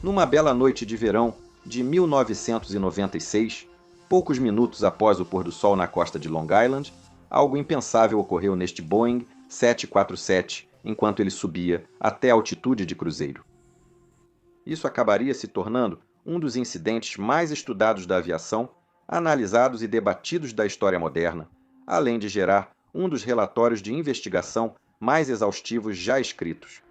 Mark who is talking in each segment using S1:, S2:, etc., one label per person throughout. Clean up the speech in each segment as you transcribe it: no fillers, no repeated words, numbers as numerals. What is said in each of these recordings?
S1: Numa bela noite de verão de 1996, poucos minutos após o pôr do sol na costa de Long Island, algo impensável ocorreu neste Boeing 747 enquanto ele subia até a altitude de cruzeiro. Isso acabaria se tornando um dos incidentes mais estudados da aviação, analisados e debatidos da história moderna, além de gerar um dos relatórios de investigação mais exaustivos já escritos.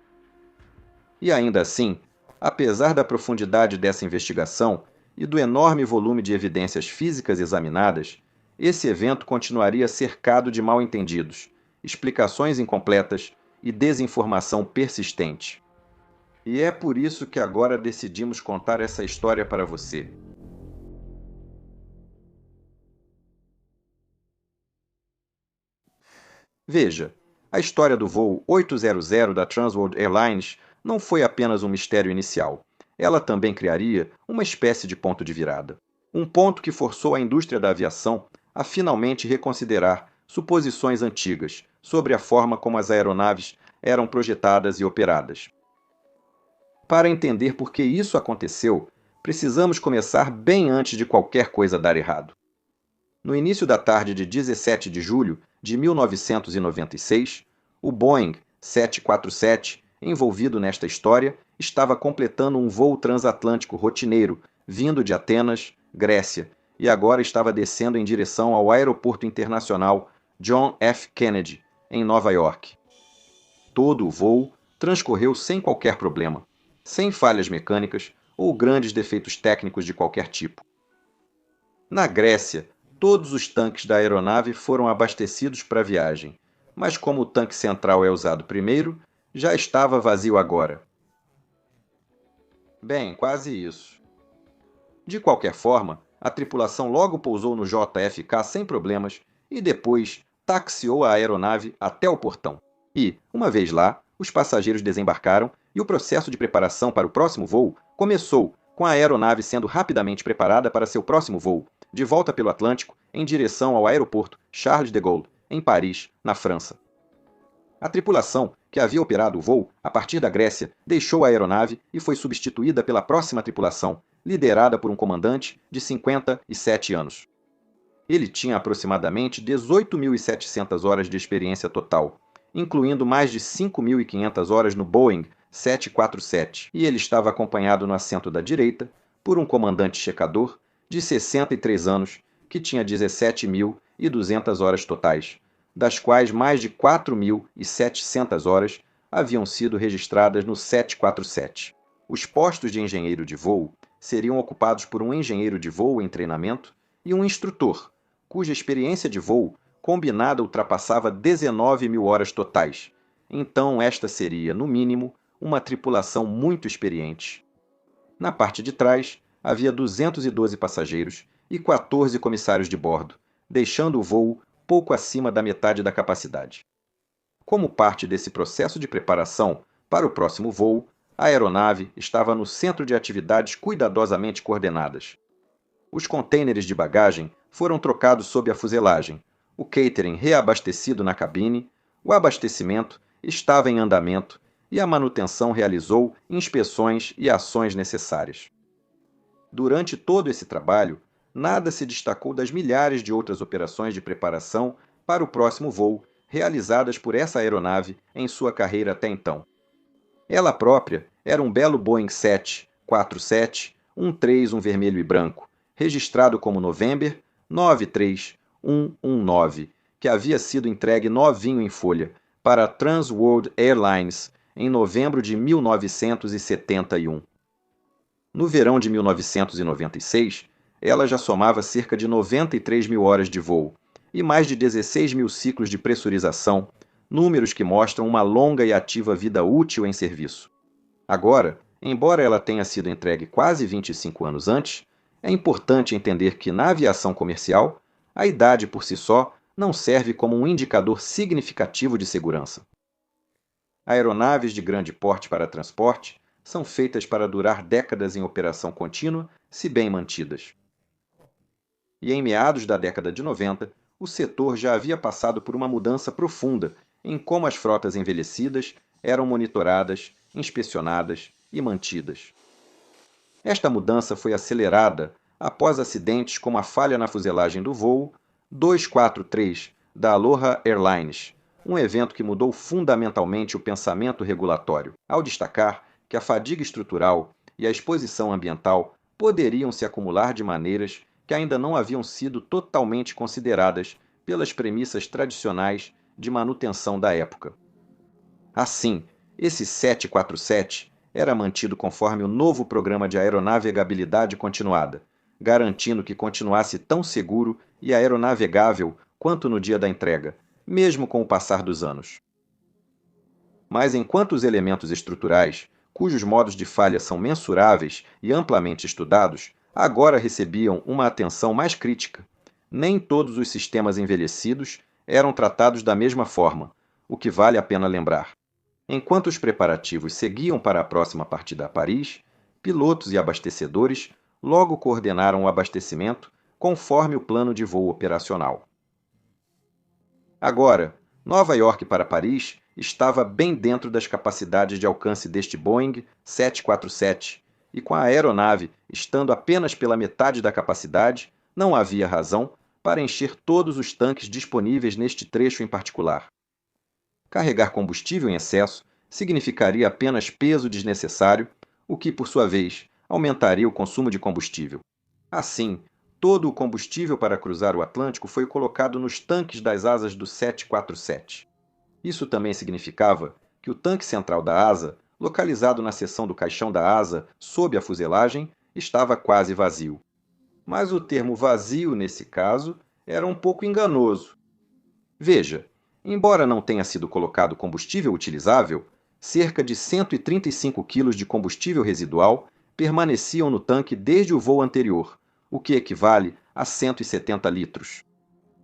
S1: E ainda assim, apesar da profundidade dessa investigação e do enorme volume de evidências físicas examinadas, esse evento continuaria cercado de mal-entendidos, explicações incompletas e desinformação persistente. E é por isso que agora decidimos contar essa história para você. Veja, a história do voo 800 da Transworld Airlines não foi apenas um mistério inicial. Ela também criaria uma espécie de ponto de virada. Um ponto que forçou a indústria da aviação a finalmente reconsiderar suposições antigas sobre a forma como as aeronaves eram projetadas e operadas. Para entender por que isso aconteceu, precisamos começar bem antes de qualquer coisa dar errado. No início da tarde de 17 de julho de 1996, o Boeing 747, envolvido nesta história, estava completando um voo transatlântico rotineiro vindo de Atenas, Grécia, e agora estava descendo em direção ao Aeroporto Internacional John F. Kennedy, em Nova York. Todo o voo transcorreu sem qualquer problema, sem falhas mecânicas ou grandes defeitos técnicos de qualquer tipo. Na Grécia, todos os tanques da aeronave foram abastecidos para a viagem, mas como o tanque central é usado primeiro, já estava vazio agora. Bem, quase isso. De qualquer forma, a tripulação logo pousou no JFK sem problemas e depois taxiou a aeronave até o portão. E, uma vez lá, os passageiros desembarcaram e o processo de preparação para o próximo voo começou, com a aeronave sendo rapidamente preparada para seu próximo voo, de volta pelo Atlântico, em direção ao aeroporto Charles de Gaulle, em Paris, na França. A tripulação, que havia operado o voo a partir da Grécia, deixou a aeronave e foi substituída pela próxima tripulação, liderada por um comandante de 57 anos. Ele tinha aproximadamente 18.700 horas de experiência total, incluindo mais de 5.500 horas no Boeing 747, e ele estava acompanhado no assento da direita por um comandante checador de 63 anos que tinha 17.200 horas totais, das quais mais de 4.700 horas haviam sido registradas no 747. Os postos de engenheiro de voo seriam ocupados por um engenheiro de voo em treinamento e um instrutor, cuja experiência de voo combinada ultrapassava 19.000 horas totais. Então esta seria, no mínimo, uma tripulação muito experiente. Na parte de trás, havia 212 passageiros e 14 comissários de bordo, deixando o voo pouco acima da metade da capacidade. Como parte desse processo de preparação para o próximo voo, a aeronave estava no centro de atividades cuidadosamente coordenadas. Os contêineres de bagagem foram trocados sob a fuselagem, o catering reabastecido na cabine, o abastecimento estava em andamento e a manutenção realizou inspeções e ações necessárias. Durante todo esse trabalho, nada se destacou das milhares de outras operações de preparação para o próximo voo realizadas por essa aeronave em sua carreira até então. Ela própria era um belo Boeing 747, um vermelho e branco, registrado como November 93119, que havia sido entregue novinho em folha para a Trans World Airlines em novembro de 1971. No verão de 1996, ela já somava cerca de 93.000 horas de voo e mais de 16.000 ciclos de pressurização, números que mostram uma longa e ativa vida útil em serviço. Agora, embora ela tenha sido entregue quase 25 anos antes, é importante entender que na aviação comercial, a idade por si só não serve como um indicador significativo de segurança. Aeronaves de grande porte para transporte são feitas para durar décadas em operação contínua, se bem mantidas. E em meados da década de 90, o setor já havia passado por uma mudança profunda em como as frotas envelhecidas eram monitoradas, inspecionadas e mantidas. Esta mudança foi acelerada após acidentes como a falha na fuselagem do voo 243 da Aloha Airlines, um evento que mudou fundamentalmente o pensamento regulatório, ao destacar que a fadiga estrutural e a exposição ambiental poderiam se acumular de maneiras que ainda não haviam sido totalmente consideradas pelas premissas tradicionais de manutenção da época. Assim, esse 747 era mantido conforme o novo programa de aeronavegabilidade continuada, garantindo que continuasse tão seguro e aeronavegável quanto no dia da entrega, mesmo com o passar dos anos. Mas enquanto os elementos estruturais, cujos modos de falha são mensuráveis e amplamente estudados, agora recebiam uma atenção mais crítica, nem todos os sistemas envelhecidos eram tratados da mesma forma, o que vale a pena lembrar. Enquanto os preparativos seguiam para a próxima partida a Paris, pilotos e abastecedores logo coordenaram o abastecimento conforme o plano de voo operacional. Agora, Nova York para Paris estava bem dentro das capacidades de alcance deste Boeing 747, e com a aeronave estando apenas pela metade da capacidade, não havia razão para encher todos os tanques disponíveis neste trecho em particular. Carregar combustível em excesso significaria apenas peso desnecessário, o que, por sua vez, aumentaria o consumo de combustível. Assim, todo o combustível para cruzar o Atlântico foi colocado nos tanques das asas do 747. Isso também significava que o tanque central da asa, localizado na seção do caixão da asa sob a fuselagem, estava quase vazio. Mas o termo vazio, nesse caso, era um pouco enganoso. Veja, embora não tenha sido colocado combustível utilizável, cerca de 135 kg de combustível residual permaneciam no tanque desde o voo anterior, o que equivale a 170 litros.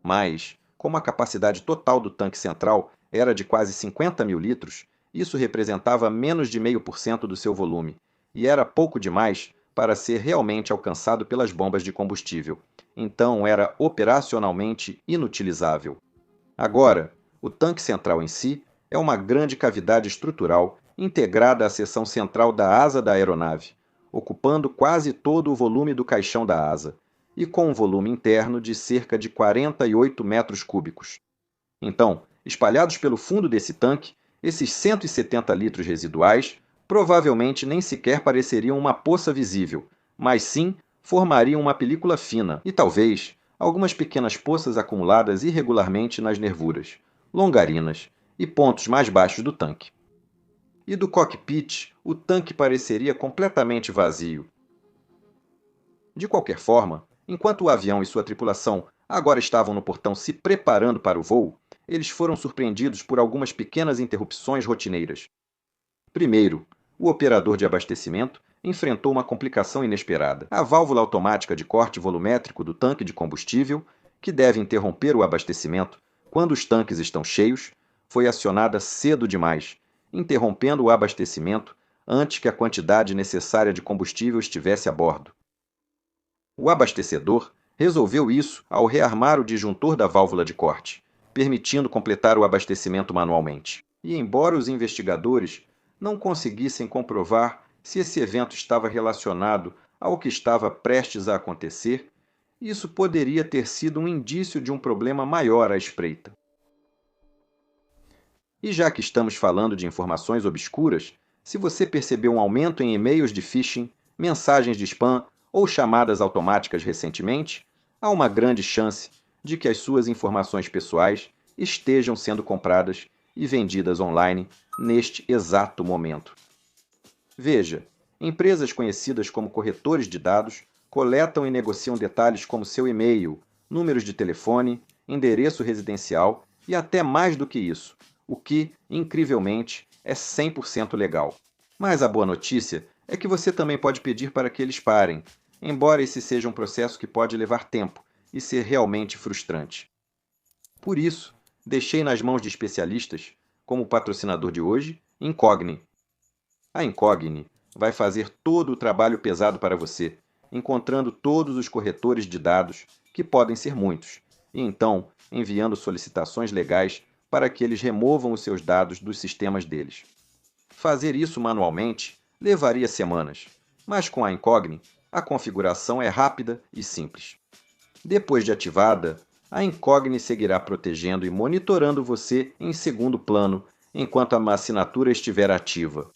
S1: Mas, como a capacidade total do tanque central era de quase 50 mil litros, isso representava menos de 0,5% do seu volume, e era pouco demais para ser realmente alcançado pelas bombas de combustível, então era operacionalmente inutilizável. Agora, o tanque central em si é uma grande cavidade estrutural integrada à seção central da asa da aeronave, ocupando quase todo o volume do caixão da asa, e com um volume interno de cerca de 48 metros cúbicos. Então, espalhados pelo fundo desse tanque, esses 170 litros residuais provavelmente nem sequer pareceriam uma poça visível, mas sim formariam uma película fina e talvez algumas pequenas poças acumuladas irregularmente nas nervuras, longarinas e pontos mais baixos do tanque. E do cockpit, o tanque pareceria completamente vazio. De qualquer forma, enquanto o avião e sua tripulação agora estavam no portão se preparando para o voo, eles foram surpreendidos por algumas pequenas interrupções rotineiras. Primeiro, o operador de abastecimento enfrentou uma complicação inesperada. A válvula automática de corte volumétrico do tanque de combustível, que deve interromper o abastecimento quando os tanques estão cheios, foi acionada cedo demais, interrompendo o abastecimento antes que a quantidade necessária de combustível estivesse a bordo. O abastecedor resolveu isso ao rearmar o disjuntor da válvula de corte, permitindo completar o abastecimento manualmente. E embora os investigadores não conseguissem comprovar se esse evento estava relacionado ao que estava prestes a acontecer, isso poderia ter sido um indício de um problema maior à espreita. E já que estamos falando de informações obscuras, se você percebeu um aumento em e-mails de phishing, mensagens de spam ou chamadas automáticas recentemente, há uma grande chance de que as suas informações pessoais estejam sendo compradas e vendidas online neste exato momento. Veja, empresas conhecidas como corretores de dados coletam e negociam detalhes como seu e-mail, números de telefone, endereço residencial e até mais do que isso, o que, incrivelmente, é 100% legal. Mas a boa notícia é que você também pode pedir para que eles parem, embora esse seja um processo que pode levar tempo e ser realmente frustrante. Por isso, deixei nas mãos de especialistas, como o patrocinador de hoje, Incogni. A Incogni vai fazer todo o trabalho pesado para você, encontrando todos os corretores de dados, que podem ser muitos, e então enviando solicitações legais para que eles removam os seus dados dos sistemas deles. Fazer isso manualmente levaria semanas, Mas com a Incogni, a configuração é rápida e simples. Depois de ativada, a Incogni seguirá protegendo e monitorando você em segundo plano enquanto a assinatura estiver ativa.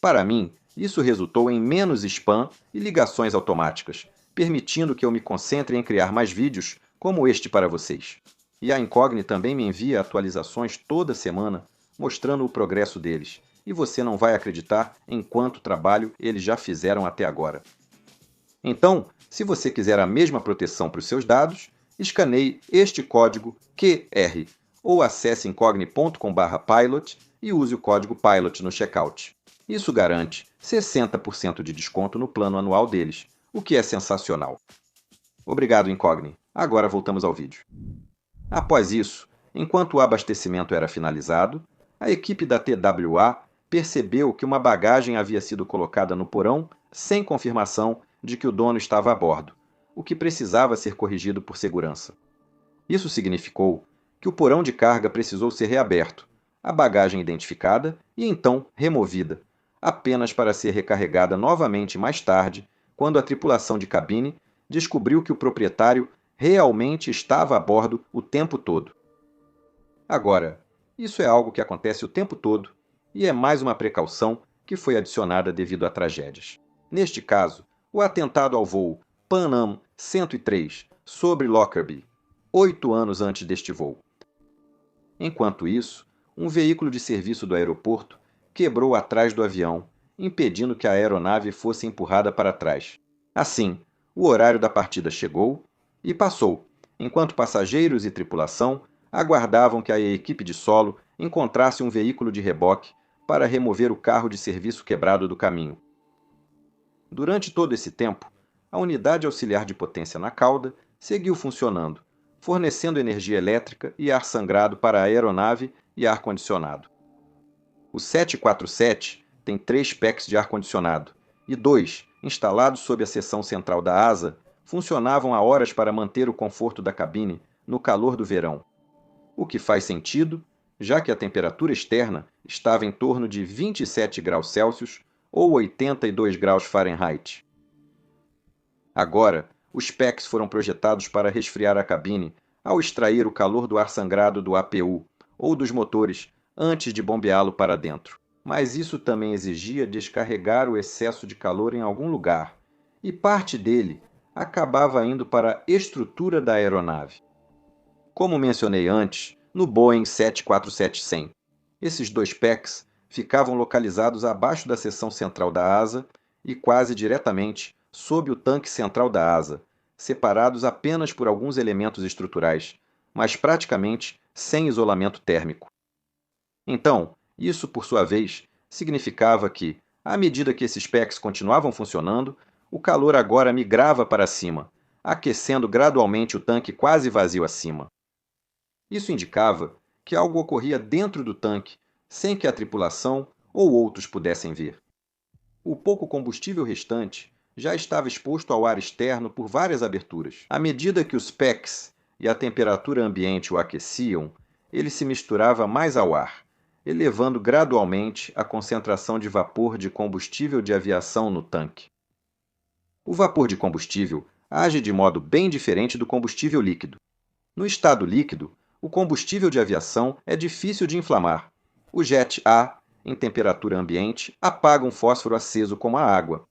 S1: Para mim, isso resultou em menos spam e ligações automáticas, permitindo que eu me concentre em criar mais vídeos como este para vocês. E a Incogni também me envia atualizações toda semana, mostrando o progresso deles, e você não vai acreditar em quanto trabalho eles já fizeram até agora. Então, se você quiser a mesma proteção para os seus dados, escaneie este código QR ou acesse incogni.com/pilot e use o código PILOT no checkout. Isso garante 60% de desconto no plano anual deles, o que é sensacional. Obrigado, Incogni. Agora voltamos ao vídeo. Após isso, enquanto o abastecimento era finalizado, a equipe da TWA percebeu que uma bagagem havia sido colocada no porão sem confirmação de que o dono estava a bordo, o que precisava ser corrigido por segurança. Isso significou que o porão de carga precisou ser reaberto, a bagagem identificada e então removida, apenas para ser recarregada novamente mais tarde, quando a tripulação de cabine descobriu que o proprietário realmente estava a bordo o tempo todo. Agora, isso é algo que acontece o tempo todo e é mais uma precaução que foi adicionada devido a tragédias. Neste caso, o atentado ao voo Pan Am 103 sobre Lockerbie, 8 anos antes deste voo. Enquanto isso, um veículo de serviço do aeroporto quebrou atrás do avião, impedindo que a aeronave fosse empurrada para trás. Assim, o horário da partida chegou e passou, enquanto passageiros e tripulação aguardavam que a equipe de solo encontrasse um veículo de reboque para remover o carro de serviço quebrado do caminho. Durante todo esse tempo, a unidade auxiliar de potência na cauda seguiu funcionando, fornecendo energia elétrica e ar sangrado para a aeronave e ar-condicionado. O 747 tem 3 packs de ar-condicionado e 2, instalados sob a seção central da asa, funcionavam a horas para manter o conforto da cabine no calor do verão. O que faz sentido, já que a temperatura externa estava em torno de 27 graus Celsius ou 82 graus Fahrenheit. Agora, os packs foram projetados para resfriar a cabine ao extrair o calor do ar sangrado do APU ou dos motores antes de bombeá-lo para dentro. Mas isso também exigia descarregar o excesso de calor em algum lugar, e parte dele acabava indo para a estrutura da aeronave. Como mencionei antes, no Boeing 747-100, esses 2 packs ficavam localizados abaixo da seção central da asa e quase diretamente sob o tanque central da asa, separados apenas por alguns elementos estruturais, mas praticamente sem isolamento térmico. Então, isso, por sua vez, significava que, à medida que esses packs continuavam funcionando, o calor agora migrava para cima, aquecendo gradualmente o tanque quase vazio acima. Isso indicava que algo ocorria dentro do tanque, sem que a tripulação ou outros pudessem ver. O pouco combustível restante já estava exposto ao ar externo por várias aberturas. À medida que os packs e a temperatura ambiente o aqueciam, ele se misturava mais ao ar, elevando gradualmente a concentração de vapor de combustível de aviação no tanque. O vapor de combustível age de modo bem diferente do combustível líquido. No estado líquido, o combustível de aviação é difícil de inflamar. O jet A, em temperatura ambiente, apaga um fósforo aceso como a água.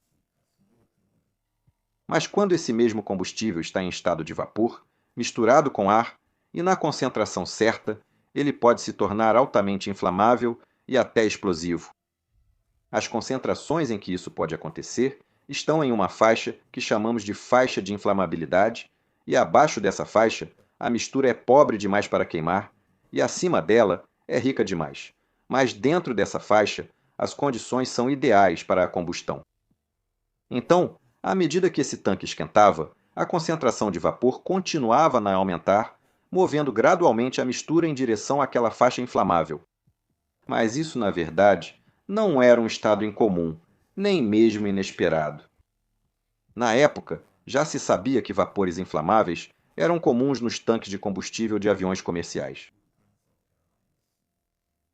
S1: Mas quando esse mesmo combustível está em estado de vapor, misturado com ar, e na concentração certa, ele pode se tornar altamente inflamável e até explosivo. As concentrações em que isso pode acontecer estão em uma faixa que chamamos de faixa de inflamabilidade, e abaixo dessa faixa, a mistura é pobre demais para queimar, e acima dela é rica demais. Mas dentro dessa faixa, as condições são ideais para a combustão. Então, à medida que esse tanque esquentava, a concentração de vapor continuava a aumentar, movendo gradualmente a mistura em direção àquela faixa inflamável. Mas isso, na verdade, não era um estado incomum, nem mesmo inesperado. Na época, já se sabia que vapores inflamáveis eram comuns nos tanques de combustível de aviões comerciais.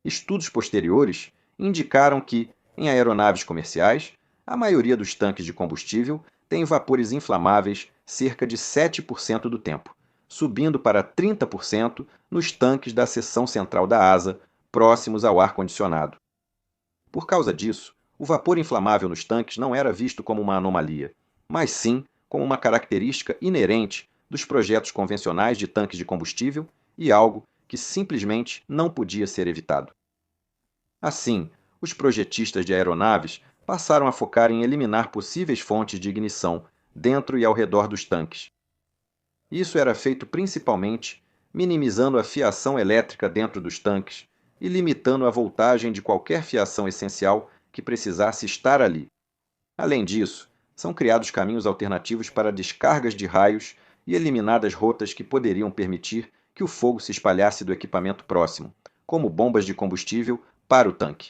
S1: Estudos posteriores indicaram que, em aeronaves comerciais, A maioria dos tanques de combustível tem vapores inflamáveis cerca de 7% do tempo, subindo para 30% nos tanques da seção central da asa, próximos ao ar-condicionado. Por causa disso, o vapor inflamável nos tanques não era visto como uma anomalia, mas sim como uma característica inerente dos projetos convencionais de tanques de combustível e algo que simplesmente não podia ser evitado. Assim, os projetistas de aeronaves passaram a focar em eliminar possíveis fontes de ignição dentro e ao redor dos tanques. Isso era feito principalmente minimizando a fiação elétrica dentro dos tanques e limitando a voltagem de qualquer fiação essencial que precisasse estar ali. Além disso, são criados caminhos alternativos para descargas de raios e eliminadas rotas que poderiam permitir que o fogo se espalhasse do equipamento próximo, como bombas de combustível para o tanque.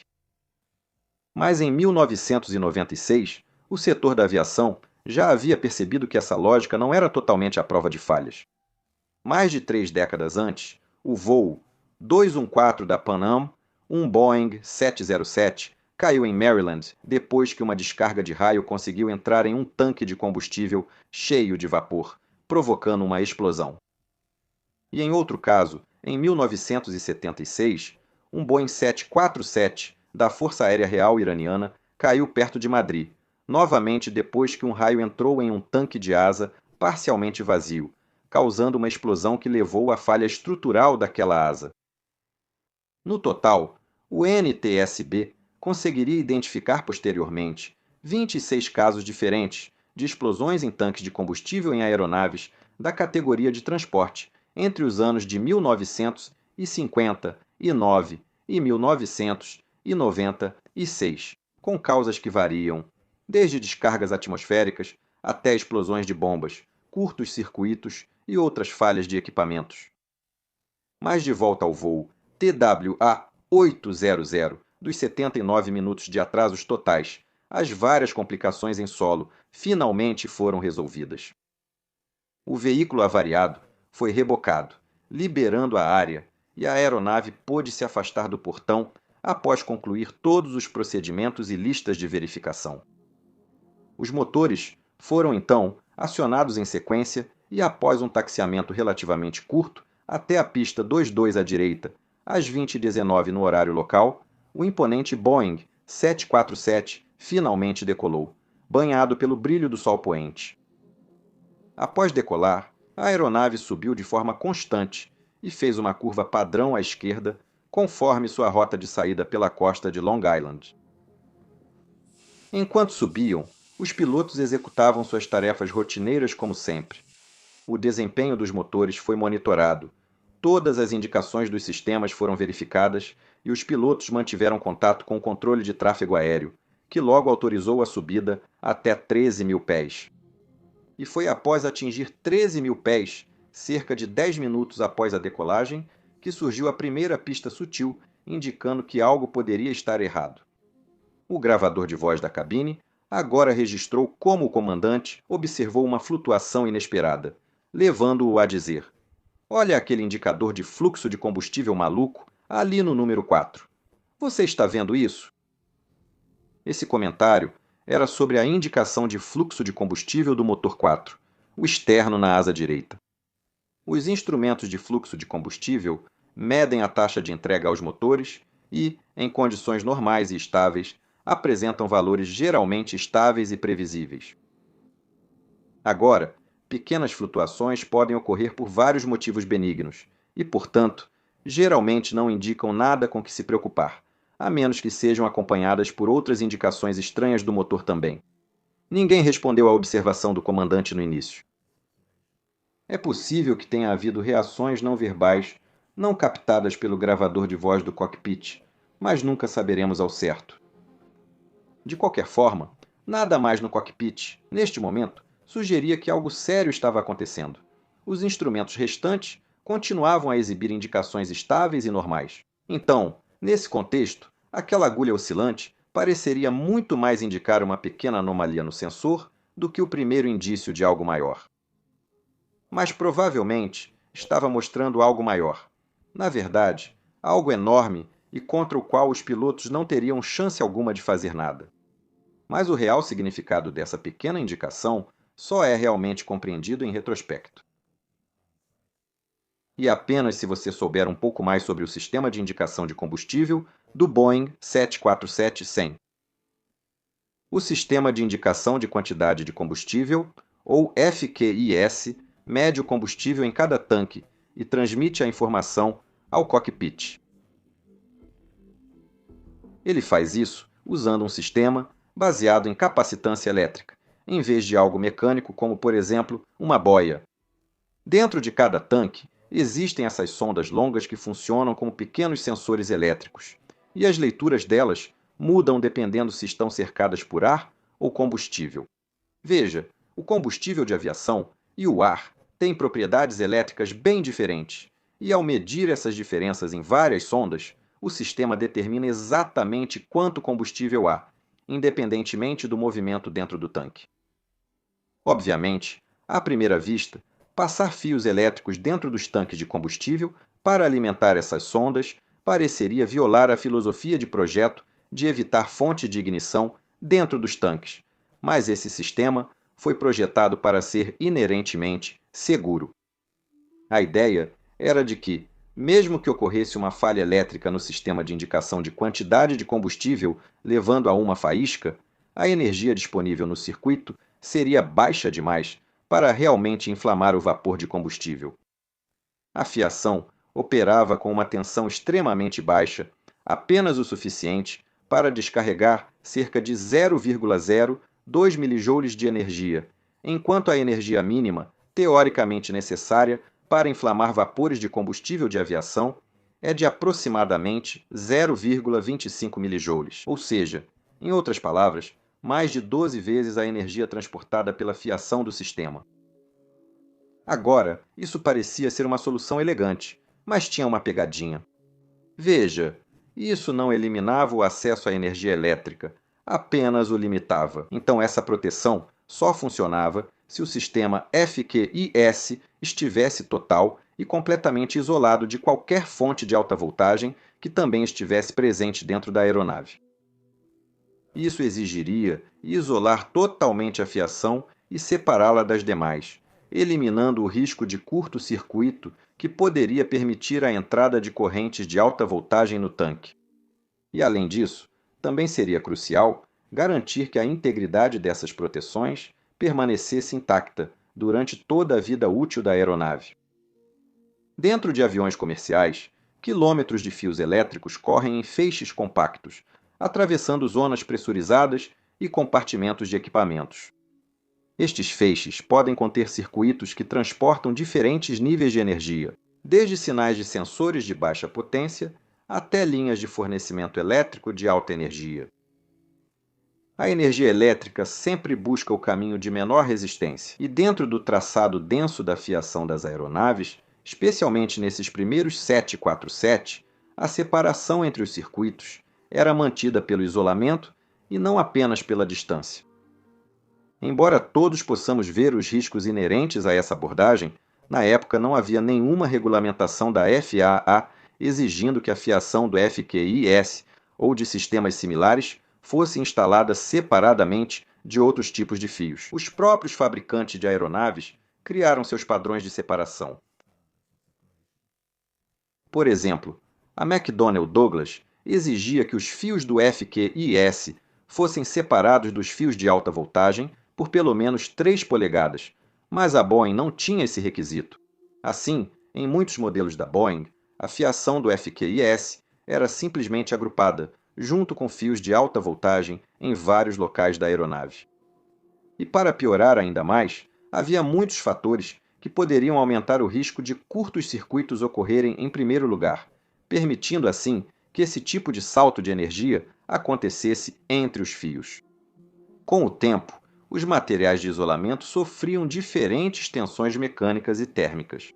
S1: Mas em 1996, o setor da aviação já havia percebido que essa lógica não era totalmente à prova de falhas. Mais de 3 décadas antes, o voo 214 da Pan Am, um Boeing 707, caiu em Maryland depois que uma descarga de raio conseguiu entrar em um tanque de combustível cheio de vapor, provocando uma explosão. E em outro caso, em 1976, um Boeing 747 da Força Aérea Real Iraniana caiu perto de Madrid, novamente depois que um raio entrou em um tanque de asa parcialmente vazio, causando uma explosão que levou à falha estrutural daquela asa. No total, o NTSB conseguiria identificar posteriormente 26 casos diferentes de explosões em tanques de combustível em aeronaves da categoria de transporte entre os anos de 1959 e 1996, com causas que variam desde descargas atmosféricas até explosões de bombas, curtos circuitos e outras falhas de equipamentos. Mas de volta ao voo TWA-800, dos 79 minutos de atrasos totais, as várias complicações em solo finalmente foram resolvidas. O veículo avariado foi rebocado, liberando a área, e a aeronave pôde se afastar do portão após concluir todos os procedimentos e listas de verificação. Os motores foram então acionados em sequência e, após um taxiamento relativamente curto até a pista 22 à direita, às 20h19 no horário local, o imponente Boeing 747 finalmente decolou, banhado pelo brilho do sol poente. Após decolar, a aeronave subiu de forma constante e fez uma curva padrão à esquerda, conforme sua rota de saída pela costa de Long Island. Enquanto subiam, os pilotos executavam suas tarefas rotineiras como sempre. O desempenho dos motores foi monitorado, todas as indicações dos sistemas foram verificadas e os pilotos mantiveram contato com o controle de tráfego aéreo, que logo autorizou a subida até 13 mil pés. E foi após atingir 13 mil pés, cerca de 10 minutos após a decolagem, que surgiu a primeira pista sutil, indicando que algo poderia estar errado. O gravador de voz da cabine agora registrou como o comandante observou uma flutuação inesperada, levando-o a dizer: "Olha aquele indicador de fluxo de combustível maluco ali no número 4. Você está vendo isso?" Esse comentário era sobre a indicação de fluxo de combustível do motor 4, o externo na asa direita. Os instrumentos de fluxo de combustível medem a taxa de entrega aos motores e, em condições normais e estáveis, apresentam valores geralmente estáveis e previsíveis. Agora, pequenas flutuações podem ocorrer por vários motivos benignos e, portanto, geralmente não indicam nada com que se preocupar, a menos que sejam acompanhadas por outras indicações estranhas do motor também. Ninguém respondeu à observação do comandante no início. É possível que tenha havido reações não verbais, não captadas pelo gravador de voz do cockpit, mas nunca saberemos ao certo. De qualquer forma, nada mais no cockpit, neste momento, sugeria que algo sério estava acontecendo. Os instrumentos restantes continuavam a exibir indicações estáveis e normais. Então, nesse contexto, aquela agulha oscilante pareceria muito mais indicar uma pequena anomalia no sensor do que o primeiro indício de algo maior. Mas provavelmente estava mostrando algo maior. Na verdade, algo enorme e contra o qual os pilotos não teriam chance alguma de fazer nada. mas o real significado dessa pequena indicação só é realmente compreendido em retrospecto. E apenas se você souber um pouco mais sobre o sistema de indicação de combustível do Boeing 747-100. O Sistema de Indicação de Quantidade de Combustível, ou FQIS, mede o combustível em cada tanque e transmite a informação ao cockpit. Ele faz isso usando um sistema baseado em capacitância elétrica, em vez de algo mecânico como, por exemplo, uma boia. Dentro de cada tanque, existem essas sondas longas que funcionam como pequenos sensores elétricos, e as leituras delas mudam dependendo se estão cercadas por ar ou combustível. Veja, o combustível de aviação e o ar têm propriedades elétricas bem diferentes, e ao medir essas diferenças em várias sondas, o sistema determina exatamente quanto combustível há, independentemente do movimento dentro do tanque. Obviamente, à primeira vista, passar fios elétricos dentro dos tanques de combustível para alimentar essas sondas pareceria violar a filosofia de projeto de evitar fonte de ignição dentro dos tanques, mas esse sistema foi projetado para ser inerentemente seguro. A ideia era de que, mesmo que ocorresse uma falha elétrica no sistema de indicação de quantidade de combustível levando a uma faísca, a energia disponível no circuito seria baixa demais para realmente inflamar o vapor de combustível. A fiação operava com uma tensão extremamente baixa, apenas o suficiente para descarregar cerca de 0,02 milijoules de energia, enquanto a energia mínima, teoricamente necessária para inflamar vapores de combustível de aviação, é de aproximadamente 0,25 milijoules, ou seja, em outras palavras, mais de 12 vezes a energia transportada pela fiação do sistema. Agora, isso parecia ser uma solução elegante, mas tinha uma pegadinha. Veja, isso não eliminava o acesso à energia elétrica, apenas o limitava. Então essa proteção só funcionava se o sistema FQIS estivesse total e completamente isolado de qualquer fonte de alta voltagem que também estivesse presente dentro da aeronave. Isso exigiria isolar totalmente a fiação e separá-la das demais, eliminando o risco de curto-circuito que poderia permitir a entrada de correntes de alta voltagem no tanque. E, além disso, também seria crucial garantir que a integridade dessas proteções permanecesse intacta durante toda a vida útil da aeronave. Dentro de aviões comerciais, quilômetros de fios elétricos correm em feixes compactos, atravessando zonas pressurizadas e compartimentos de equipamentos. Estes feixes podem conter circuitos que transportam diferentes níveis de energia, desde sinais de sensores de baixa potência até linhas de fornecimento elétrico de alta energia. A energia elétrica sempre busca o caminho de menor resistência, e dentro do traçado denso da fiação das aeronaves, especialmente nesses primeiros 747, a separação entre os circuitos era mantida pelo isolamento e não apenas pela distância. Embora todos possamos ver os riscos inerentes a essa abordagem, na época não havia nenhuma regulamentação da FAA exigindo que a fiação do FQIS ou de sistemas similares fosse instalada separadamente de outros tipos de fios. Os próprios fabricantes de aeronaves criaram seus padrões de separação. Por exemplo, a McDonnell Douglas exigia que os fios do FQIS fossem separados dos fios de alta voltagem por pelo menos 3 polegadas, mas a Boeing não tinha esse requisito. Assim, em muitos modelos da Boeing, a fiação do FQIS era simplesmente agrupada, junto com fios de alta voltagem em vários locais da aeronave. E para piorar ainda mais, havia muitos fatores que poderiam aumentar o risco de curtos circuitos ocorrerem em primeiro lugar, permitindo assim que esse tipo de salto de energia acontecesse entre os fios. Com o tempo, os materiais de isolamento sofriam diferentes tensões mecânicas e térmicas.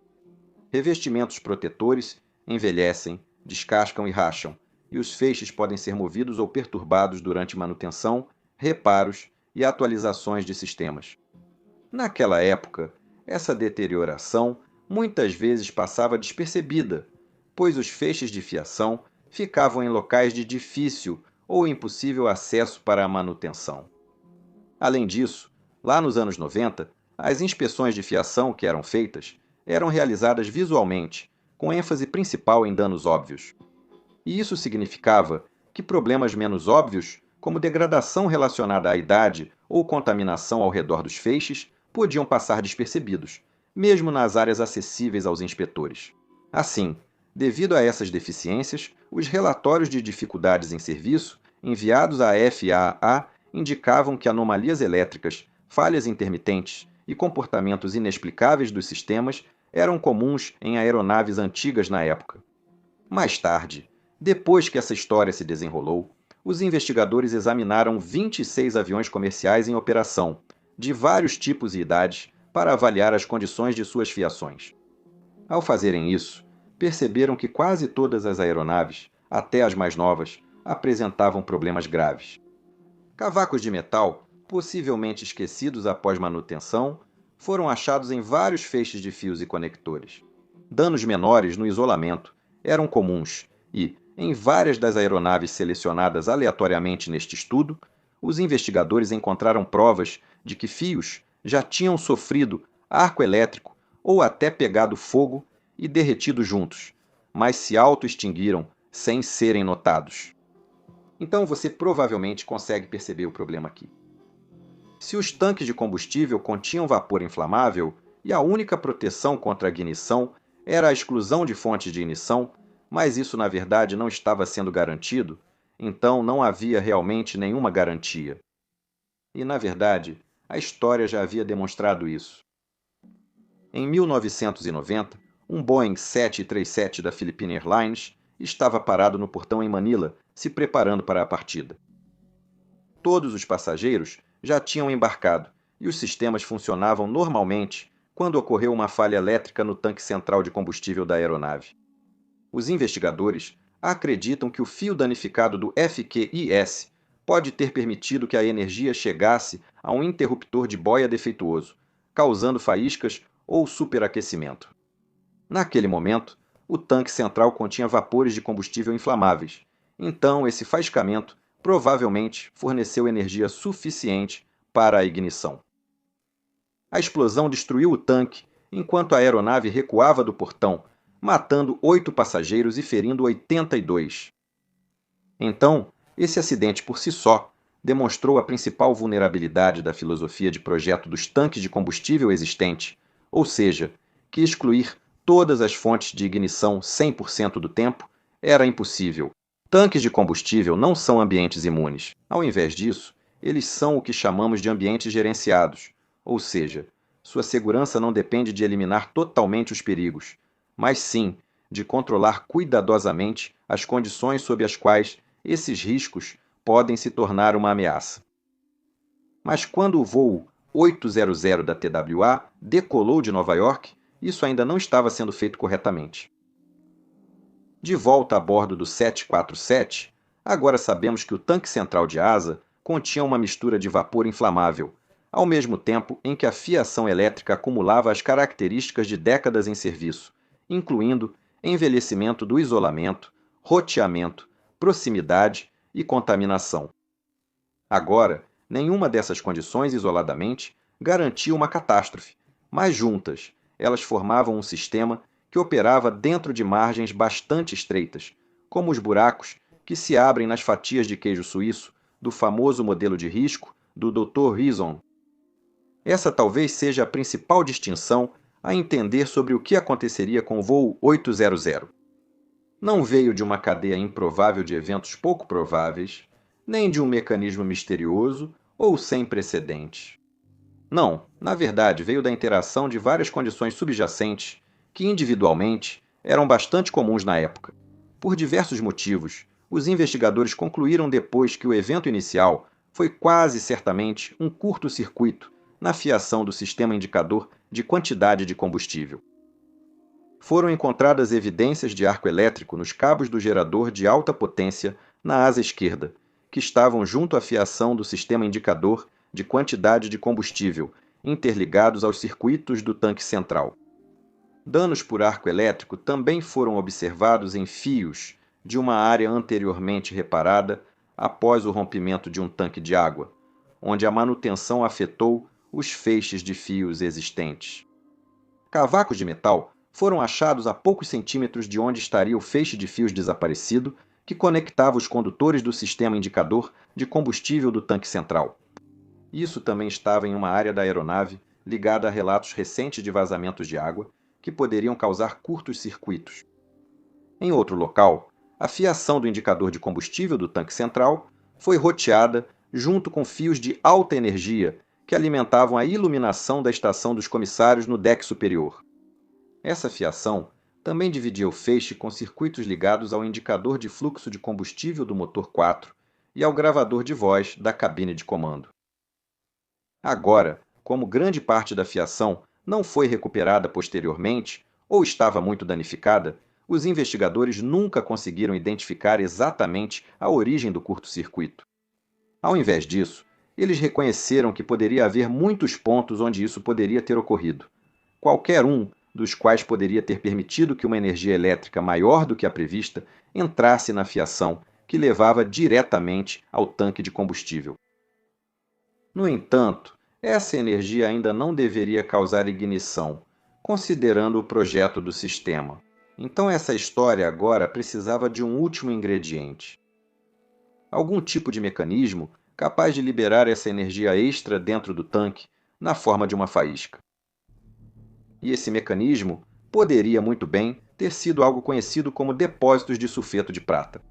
S1: Revestimentos protetores envelhecem, descascam e racham, e os feixes podem ser movidos ou perturbados durante manutenção, reparos e atualizações de sistemas. Naquela época, essa deterioração muitas vezes passava despercebida, pois os feixes de fiação ficavam em locais de difícil ou impossível acesso para a manutenção. Além disso, lá nos anos 90, as inspeções de fiação que eram feitas eram realizadas visualmente, com ênfase principal em danos óbvios. E isso significava que problemas menos óbvios, como degradação relacionada à idade ou contaminação ao redor dos feixes, podiam passar despercebidos, mesmo nas áreas acessíveis aos inspetores. Assim, devido a essas deficiências, os relatórios de dificuldades em serviço enviados à FAA indicavam que anomalias elétricas, falhas intermitentes e comportamentos inexplicáveis dos sistemas eram comuns em aeronaves antigas na época. Mais tarde, depois que essa história se desenrolou, os investigadores examinaram 26 aviões comerciais em operação, de vários tipos e idades, para avaliar as condições de suas fiações. Ao fazerem isso, perceberam que quase todas as aeronaves, até as mais novas, apresentavam problemas graves. Cavacos de metal, possivelmente esquecidos após manutenção, foram achados em vários feixes de fios e conectores. Danos menores no isolamento eram comuns e, em várias das aeronaves selecionadas aleatoriamente neste estudo, os investigadores encontraram provas de que fios já tinham sofrido arco elétrico ou até pegado fogo e derretido juntos, mas se auto-extinguiram sem serem notados. Então você provavelmente consegue perceber o problema aqui. Se os tanques de combustível continham vapor inflamável e a única proteção contra a ignição era a exclusão de fontes de ignição, mas isso na verdade não estava sendo garantido, então não havia realmente nenhuma garantia. E na verdade, a história já havia demonstrado isso. Em 1990, um Boeing 737 da Philippine Airlines estava parado no portão em Manila, se preparando para a partida. Todos os passageiros já tinham embarcado e os sistemas funcionavam normalmente quando ocorreu uma falha elétrica no tanque central de combustível da aeronave. Os investigadores acreditam que o fio danificado do FQIS pode ter permitido que a energia chegasse a um interruptor de boia defeituoso, causando faíscas ou superaquecimento. Naquele momento, o tanque central continha vapores de combustível inflamáveis, então esse faiscamento provavelmente forneceu energia suficiente para a ignição. A explosão destruiu o tanque enquanto a aeronave recuava do portão, matando 8 passageiros e ferindo 82. Então, esse acidente por si só demonstrou a principal vulnerabilidade da filosofia de projeto dos tanques de combustível existente, ou seja, que excluir todas as fontes de ignição 100% do tempo era impossível. Tanques de combustível não são ambientes imunes. Ao invés disso, eles são o que chamamos de ambientes gerenciados, ou seja, sua segurança não depende de eliminar totalmente os perigos, mas sim de controlar cuidadosamente as condições sob as quais esses riscos podem se tornar uma ameaça. Mas quando o voo 800 da TWA decolou de Nova York, isso ainda não estava sendo feito corretamente. De volta a bordo do 747, agora sabemos que o tanque central de asa continha uma mistura de vapor inflamável, ao mesmo tempo em que a fiação elétrica acumulava as características de décadas em serviço, incluindo envelhecimento do isolamento, roteamento, proximidade e contaminação. Agora, nenhuma dessas condições isoladamente garantia uma catástrofe, mas juntas, elas formavam um sistema que operava dentro de margens bastante estreitas, como os buracos que se abrem nas fatias de queijo suíço do famoso modelo de risco do Dr. Reason. Essa talvez seja a principal distinção a entender sobre o que aconteceria com o voo 800. Não veio de uma cadeia improvável de eventos pouco prováveis, nem de um mecanismo misterioso ou sem precedentes. Não, na verdade, veio da interação de várias condições subjacentes que, individualmente, eram bastante comuns na época. Por diversos motivos, os investigadores concluíram depois que o evento inicial foi quase certamente um curto-circuito na fiação do sistema indicador de quantidade de combustível. Foram encontradas evidências de arco elétrico nos cabos do gerador de alta potência na asa esquerda, que estavam junto à fiação do sistema indicador de quantidade de combustível, interligados aos circuitos do tanque central. Danos por arco elétrico também foram observados em fios de uma área anteriormente reparada após o rompimento de um tanque de água, onde a manutenção afetou os feixes de fios existentes. Cavacos de metal foram achados a poucos centímetros de onde estaria o feixe de fios desaparecido que conectava os condutores do sistema indicador de combustível do tanque central. Isso também estava em uma área da aeronave ligada a relatos recentes de vazamentos de água que poderiam causar curtos-circuitos. Em outro local, a fiação do indicador de combustível do tanque central foi roteada junto com fios de alta energia que alimentavam a iluminação da estação dos comissários no deck superior. Essa fiação também dividia o feixe com circuitos ligados ao indicador de fluxo de combustível do motor 4 e ao gravador de voz da cabine de comando. Agora, como grande parte da fiação não foi recuperada posteriormente ou estava muito danificada, os investigadores nunca conseguiram identificar exatamente a origem do curto-circuito. Ao invés disso, eles reconheceram que poderia haver muitos pontos onde isso poderia ter ocorrido, qualquer um dos quais poderia ter permitido que uma energia elétrica maior do que a prevista entrasse na fiação que levava diretamente ao tanque de combustível. No entanto, essa energia ainda não deveria causar ignição, considerando o projeto do sistema. Então essa história agora precisava de um último ingrediente. Algum tipo de mecanismo capaz de liberar essa energia extra dentro do tanque na forma de uma faísca. E esse mecanismo poderia muito bem ter sido algo conhecido como depósitos de sulfeto de prata.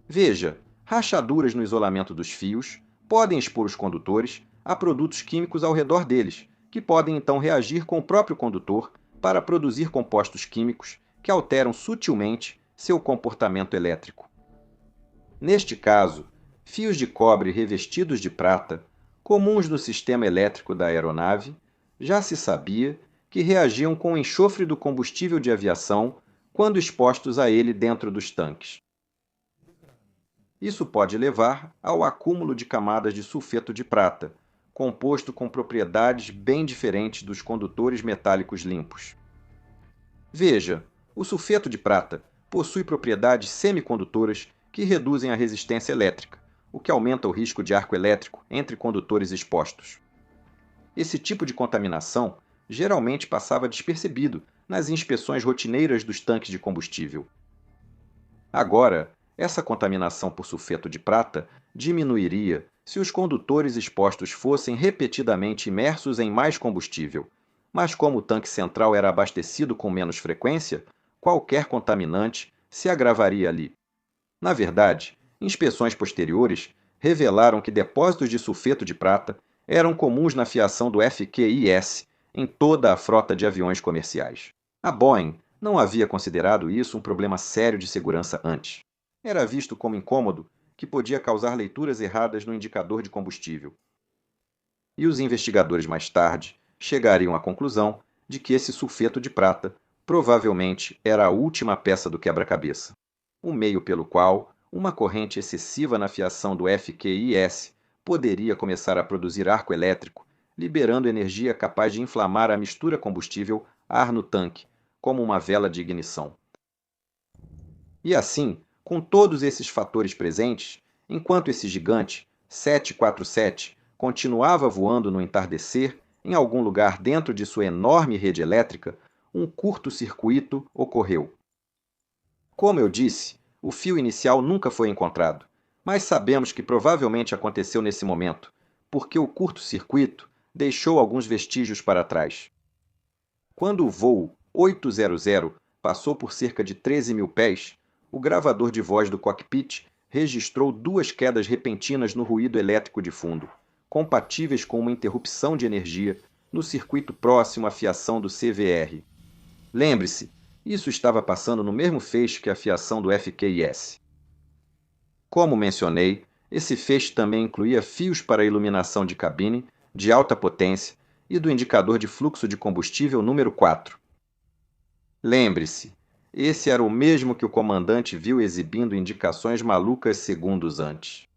S1: Veja, rachaduras no isolamento dos fios podem expor os condutores a produtos químicos ao redor deles, que podem então reagir com o próprio condutor para produzir compostos químicos que alteram sutilmente seu comportamento elétrico. Neste caso, fios de cobre revestidos de prata, comuns no sistema elétrico da aeronave, já se sabia que reagiam com o enxofre do combustível de aviação quando expostos a ele dentro dos tanques. Isso pode levar ao acúmulo de camadas de sulfeto de prata, composto com propriedades bem diferentes dos condutores metálicos limpos. Veja, o sulfeto de prata possui propriedades semicondutoras que reduzem a resistência elétrica, o que aumenta o risco de arco elétrico entre condutores expostos. Esse tipo de contaminação geralmente passava despercebido nas inspeções rotineiras dos tanques de combustível. Agora, essa contaminação por sulfeto de prata diminuiria se os condutores expostos fossem repetidamente imersos em mais combustível, mas como o tanque central era abastecido com menos frequência, qualquer contaminante se agravaria ali. Na verdade, inspeções posteriores revelaram que depósitos de sulfeto de prata eram comuns na fiação do FQIS em toda a frota de aviões comerciais. A Boeing não havia considerado isso um problema sério de segurança antes. Era visto como incômodo que podia causar leituras erradas no indicador de combustível. E os investigadores mais tarde chegariam à conclusão de que esse sulfeto de prata provavelmente era a última peça do quebra-cabeça, o meio pelo qual uma corrente excessiva na fiação do FQIS poderia começar a produzir arco elétrico, liberando energia capaz de inflamar a mistura combustível-ar no tanque, como uma vela de ignição. E assim, com todos esses fatores presentes, enquanto esse gigante 747 continuava voando no entardecer, em algum lugar dentro de sua enorme rede elétrica, um curto-circuito ocorreu. Como eu disse, o fio inicial nunca foi encontrado, mas sabemos que provavelmente aconteceu nesse momento, porque o curto-circuito deixou alguns vestígios para trás. Quando o voo 800 passou por cerca de 13.000 pés, o gravador de voz do cockpit registrou duas quedas repentinas no ruído elétrico de fundo, compatíveis com uma interrupção de energia no circuito próximo à fiação do CVR. Lembre-se, isso estava passando no mesmo feixe que a fiação do FQIS. Como mencionei, esse feixe também incluía fios para a iluminação de cabine, de alta potência e do indicador de fluxo de combustível número 4. Lembre-se, esse era o mesmo que o comandante viu exibindo indicações malucas segundos antes.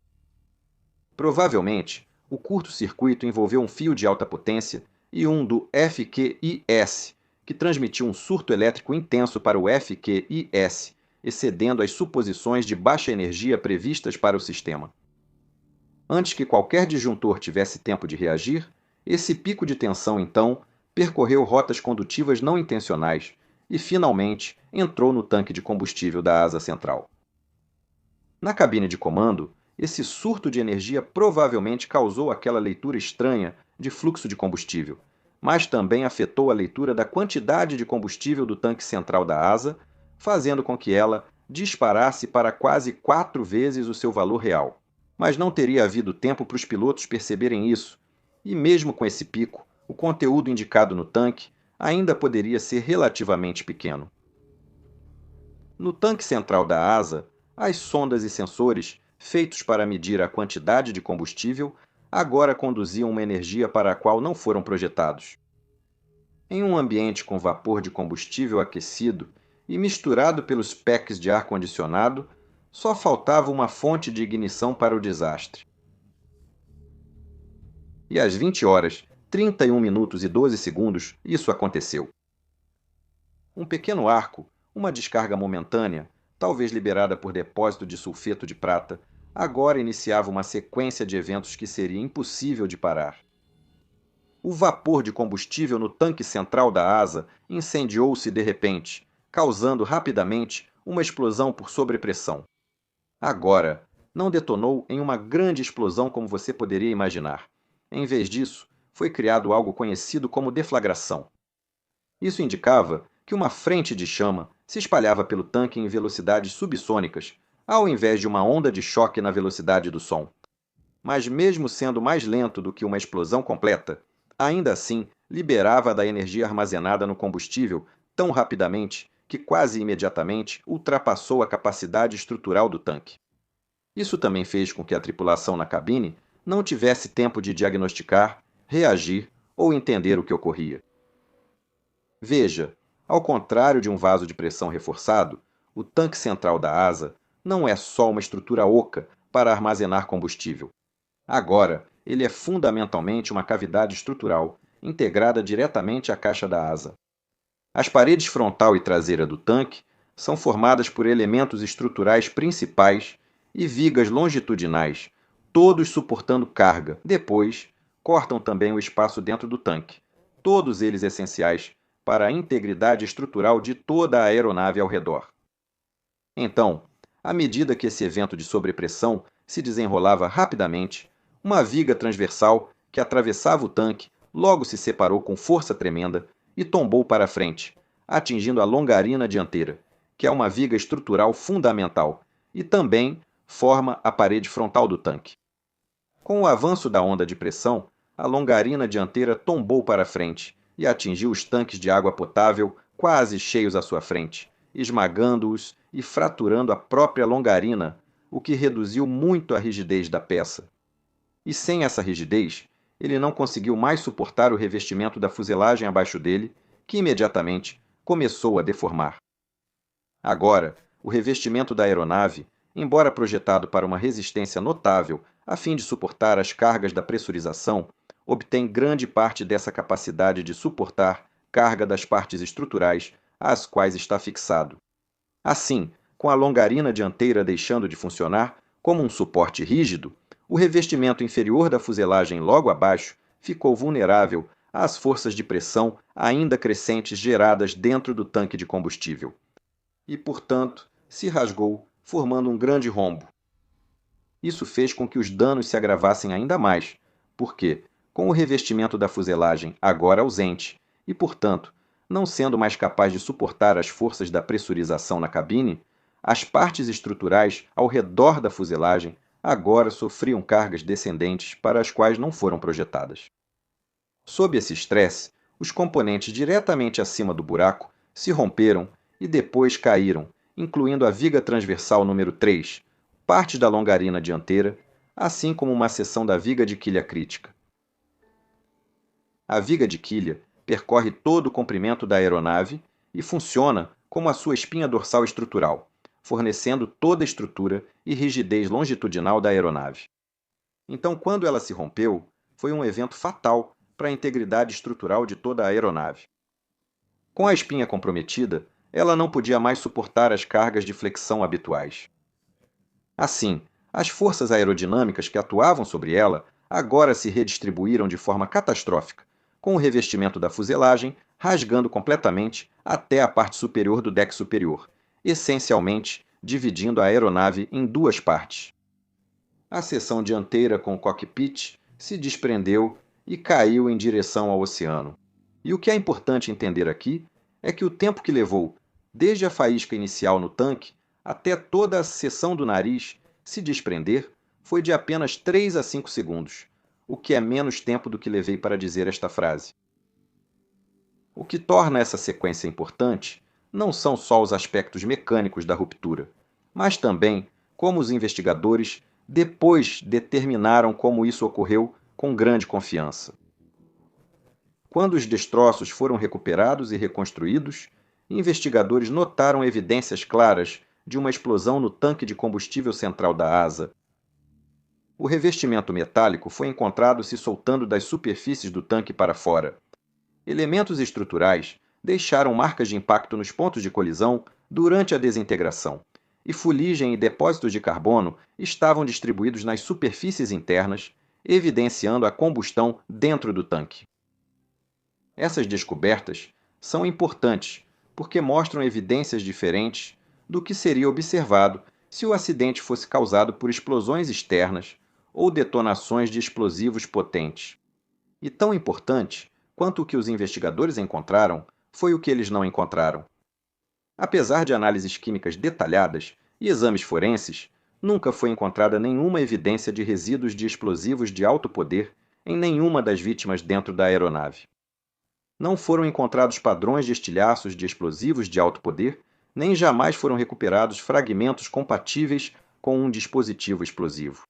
S1: Provavelmente, o curto-circuito envolveu um fio de alta potência e um do FQIS, que transmitiu um surto elétrico intenso para o FQIS, excedendo as suposições de baixa energia previstas para o sistema. Antes que qualquer disjuntor tivesse tempo de reagir, esse pico de tensão, então, percorreu rotas condutivas não intencionais e, finalmente, entrou no tanque de combustível da asa central. Na cabine de comando, esse surto de energia provavelmente causou aquela leitura estranha de fluxo de combustível, mas também afetou a leitura da quantidade de combustível do tanque central da asa, fazendo com que ela disparasse para quase 4 vezes o seu valor real. Mas não teria havido tempo para os pilotos perceberem isso, e mesmo com esse pico, o conteúdo indicado no tanque ainda poderia ser relativamente pequeno. No tanque central da asa, as sondas e sensores, feitos para medir a quantidade de combustível, agora conduziam uma energia para a qual não foram projetados. Em um ambiente com vapor de combustível aquecido e misturado pelos packs de ar-condicionado, só faltava uma fonte de ignição para o desastre. E às 20 horas, 31 minutos e 12 segundos, isso aconteceu. Um pequeno arco, uma descarga momentânea, talvez liberada por depósito de sulfeto de prata, agora iniciava uma sequência de eventos que seria impossível de parar. O vapor de combustível no tanque central da asa incendiou-se de repente, causando rapidamente uma explosão por sobrepressão. Agora, não detonou em uma grande explosão como você poderia imaginar. Em vez disso, foi criado algo conhecido como deflagração. Isso indicava que uma frente de chama se espalhava pelo tanque em velocidades subsônicas, ao invés de uma onda de choque na velocidade do som. Mas mesmo sendo mais lento do que uma explosão completa, ainda assim liberava da energia armazenada no combustível tão rapidamente que quase imediatamente ultrapassou a capacidade estrutural do tanque. Isso também fez com que a tripulação na cabine não tivesse tempo de diagnosticar, reagir ou entender o que ocorria. Veja, ao contrário de um vaso de pressão reforçado, o tanque central da asa não é só uma estrutura oca para armazenar combustível. Agora, ele é fundamentalmente uma cavidade estrutural integrada diretamente à caixa da asa. As paredes frontal e traseira do tanque são formadas por elementos estruturais principais e vigas longitudinais, todos suportando carga. Depois, cortam também o espaço dentro do tanque, todos eles essenciais para a integridade estrutural de toda a aeronave ao redor. Então, à medida que esse evento de sobrepressão se desenrolava rapidamente, uma viga transversal que atravessava o tanque logo se separou com força tremenda e tombou para frente, atingindo a longarina dianteira, que é uma viga estrutural fundamental e também forma a parede frontal do tanque. Com o avanço da onda de pressão, a longarina dianteira tombou para frente e atingiu os tanques de água potável quase cheios à sua frente, esmagando-os e fraturando a própria longarina, o que reduziu muito a rigidez da peça. E sem essa rigidez, ele não conseguiu mais suportar o revestimento da fuselagem abaixo dele, que imediatamente começou a deformar. Agora, o revestimento da aeronave, embora projetado para uma resistência notável a fim de suportar as cargas da pressurização, obtém grande parte dessa capacidade de suportar carga das partes estruturais às quais está fixado. Assim, com a longarina dianteira deixando de funcionar como um suporte rígido, o revestimento inferior da fuselagem logo abaixo ficou vulnerável às forças de pressão ainda crescentes geradas dentro do tanque de combustível. E, portanto, se rasgou, formando um grande rombo. Isso fez com que os danos se agravassem ainda mais, porque, com o revestimento da fuselagem agora ausente e, portanto, não sendo mais capaz de suportar as forças da pressurização na cabine, as partes estruturais ao redor da fuselagem agora sofriam cargas descendentes para as quais não foram projetadas. Sob esse estresse, os componentes diretamente acima do buraco se romperam e depois caíram, incluindo a viga transversal número 3, parte da longarina dianteira, assim como uma seção da viga de quilha crítica. A viga de quilha percorre todo o comprimento da aeronave e funciona como a sua espinha dorsal estrutural, fornecendo toda a estrutura e rigidez longitudinal da aeronave. Então, quando ela se rompeu, foi um evento fatal para a integridade estrutural de toda a aeronave. Com a espinha comprometida, ela não podia mais suportar as cargas de flexão habituais. Assim, As forças aerodinâmicas que atuavam sobre ela agora se redistribuíram de forma catastrófica, com o revestimento da fuselagem rasgando completamente até a parte superior do deck superior, essencialmente dividindo a aeronave em duas partes. A seção dianteira com o cockpit se desprendeu e caiu em direção ao oceano. E o que é importante entender aqui é que o tempo que levou desde a faísca inicial no tanque até toda a seção do nariz se desprender foi de apenas 3 a 5 segundos, o que é menos tempo do que levei para dizer esta frase. O que torna essa sequência importante não são só os aspectos mecânicos da ruptura, mas também como os investigadores depois determinaram como isso ocorreu com grande confiança. Quando os destroços foram recuperados e reconstruídos, investigadores notaram evidências claras de uma explosão no tanque de combustível central da asa. O revestimento metálico foi encontrado se soltando das superfícies do tanque para fora. Elementos estruturais deixaram marcas de impacto nos pontos de colisão durante a desintegração, e fuligem e depósitos de carbono estavam distribuídos nas superfícies internas, evidenciando a combustão dentro do tanque. Essas descobertas são importantes porque mostram evidências diferentes do que seria observado se o acidente fosse causado por explosões externas ou detonações de explosivos potentes. E tão importante quanto o que os investigadores encontraram foi o que eles não encontraram. Apesar de análises químicas detalhadas e exames forenses, nunca foi encontrada nenhuma evidência de resíduos de explosivos de alto poder em nenhuma das vítimas dentro da aeronave. Não foram encontrados padrões de estilhaços de explosivos de alto poder, nem jamais foram recuperados fragmentos compatíveis com um dispositivo explosivo.